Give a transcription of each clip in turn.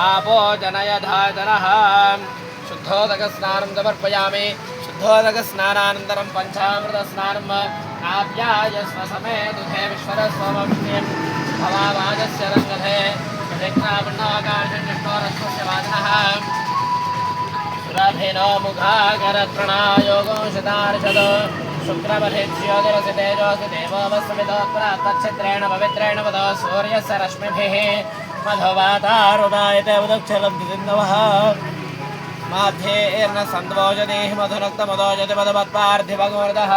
आपो जनयधातनः शुद्धोदकस्नानं समर्पयामि शुद्धोदकस्नानानन्तरं पञ्चामृतस्नानं नाभ्याय स्वसमे दुधे विश्वरस्वमक्षिं भवावाजस्य रङ्गधे प्रदक्षिणापिण्डाकाशनिष्ठोरस्वस्य वादनः सुरभेनो मुखाकरत्रणायोगो शतार्षद शुक्रवधेज्योतिरसि तेजोऽसि देवोऽवस्विदोत्परात्तच्छिद्रेण पवित्रेण वद सूर्यस्य रश्मिभिः मधुवातारुदायते उदक्षलब्धिन्दवः माध्येर्न सन्द्वोजदेहि मधुरक्तमदोजति पदपत्पार्थिभगोर्धः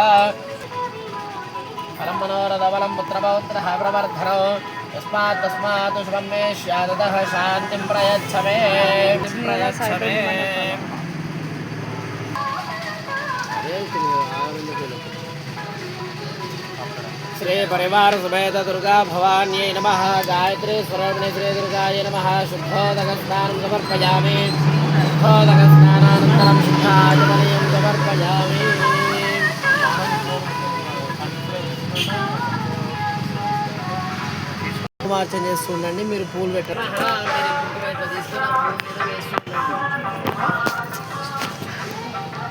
फलं मनोरथबलं पुत्रपौत्रः प्रवर्धनो यस्मात् तस्मात् शुभं मे स्यादतः शान्तिं प्रयच्छ मे श्री परिवार समेत दुर्गा भवान्यै नमः गायत्री स्वरूपिणी श्री दुर्गायै नमः शुद्धोदकस्नानं समर्पयामि शुद्धोदकस्नानानन्तरं शुद्धाचमनीयं समर्पयामि మార్చం చేస్తుండండి మీరు పూలు పెట్టండి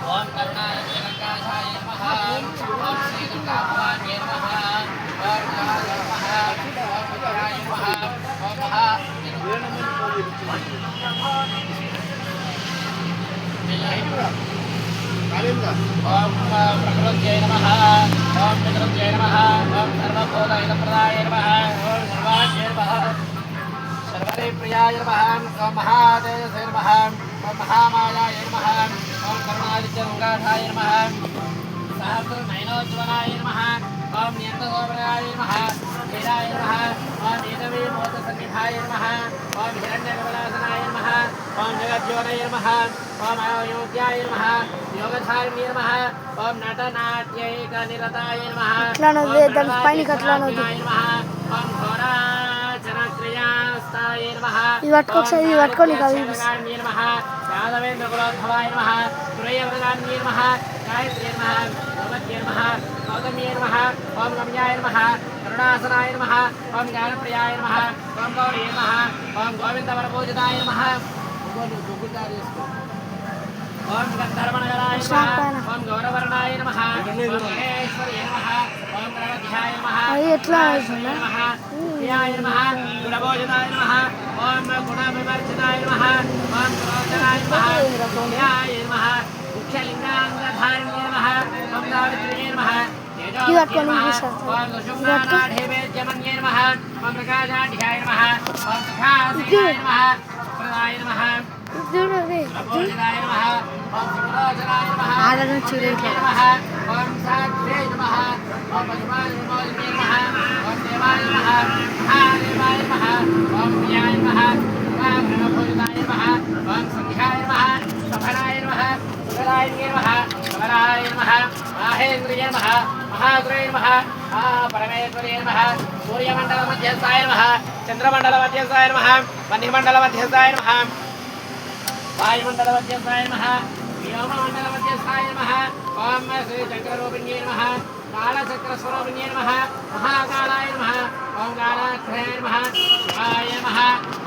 ఓం కరుణారక్షకాయ నమః ఓం శ్రీ దుర్గా భవాన్యై నమః ఓం నమః ఓం విద్యాయ నమః ఓం మహా ఓం ప్రకృత్యై నమః ఓం పితృత్యై నమః ఓం సర్వభూతహితప్రదాయ నమః ఓం సర్వాణ్యై నమః సర్వదేవప్రియాయ నమః ఓం మహాదేవసే నమః ఓం మహామాయాయ నమః ఓం కరుణాదిత్యగంగాధాయ నమః సహస్రనయనోజ్వలాయ నమః ఓం నియంతగోపరాయ నమః ధీరాయ నమః ఓం నీలవీమోదసన్నిధాయ నమః ఓం హిరణ్యకమలాసనాయ నమః ఓం జగజ్యోతయ నమః ఓం అయోధ్యాయ నమః యోగధారిణ్యై నమః ఓం నటనాట్యైకనిరతాయ నమః ఓం ఘోరాచరక్రియాస్తాయ నమః నమః యాదవేంద్రకులోద్భవాయ నమః సురయ్యవ్రతాన్యై నమః గాయత్ర్యై నమః భగవత్యై నమః గౌతమ్యై నమః ఓం గమ్యాయ నమః కరుణాసనాయ నమః ఓం జ్ఞానప్రియాయ నమః ఓం గౌరీ నమః ఓం గోవిందవరపూజితాయ నమః ఓం గంధర్వనగరాయ నమః ఓం గౌరవర్ణాయ నమః ఓం మహేశ్వర్యై నమః ఓం గణాధ్యాయ నమః నమః ప్రియాయ నమః గుణభోజనాయ నమః ఓం గుణవివర్జితాయ నమః ఓం ప్రోచనాయ నమః ప్రియాయ నమః ముఖ్యలింగాంగధారిణ్యై నమః ఓం సావిత్ర్యై నమః ఓం శుభ్రానాఢేవేద్యమన్యై నమః ఓం ప్రకాశాఢ్యాయ నమః ఓం సుఖాసీనాయ నమః ప్రదాయ నమః భోజనాయ నమః ఓం సుఖలోచనాయ నమః నమః ఓం సాత్రే నమః ఓం పశుమాయ నమః ఓం దేవాయ నమః మహాదేవాయ నమః ఓం ప్రియాయ నమః భోజనాయ నమః ఓం సంధ్యాయ నమః సఫలాయ నమః సుఖరాయ నమః సమరాయ నమః మాహేంద్రియ నమః మహాగురయ నమః పరమేశ్వరే నమః సూర్యమండల మధ్యస్థాయ నమః చంద్రమండల మధ్యస్థాయ నమః వన్యమండల మధ్యస్థాయ నమః వాయుమండల మధ్యస్థాయ నమః వ్యోమమండల మధ్యస్థాయ నమః ఓం శ్రీ చక్రరూపిణ్యై నమః కాళచక్రస్వరూపిణ్యై నమః మహాకాళాయ నమః ఓం కాళాక్షరాయ నమః శివాయ నమః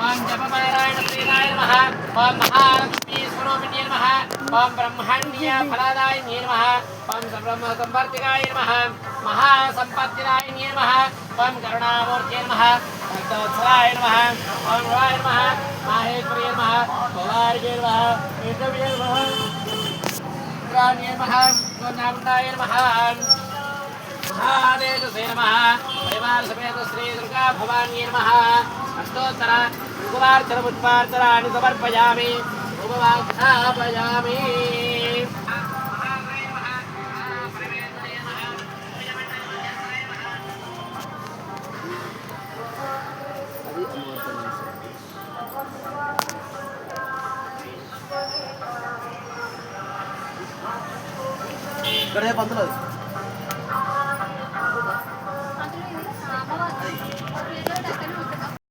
ఓం జపపారాయణ ప్రియాయ నమః ఓం మహాలక్ష్మీ స్వరూపిణ్యై నమః ఓం బ్రహ్మణ్య ఫలదాయిన్యై నమః ఓం సబ్రహ్మ సంవర్తికాయ నమః మహాసంపత్తిదాయిన్యై నమః ఓం కరుణామూర్త్యై నమః భక్తవత్సలాయ నమః ఓం శివాయ నమః మాహేశ్వర్యై నమః భవార్యై నమః ఏకవ్యై నమః రాణ్యై నమః గోనామృతాయ నమః మహాదేవసే నమః పరివార సమేత శ్రీ దుర్గా భవాన్యై నమః అష్టోత్తర ఋగ్వార్చన పుష్పార్చనాన్ని సమర్పయామి ఉపవాక్షాపయామి ఇక్కడ పంతులు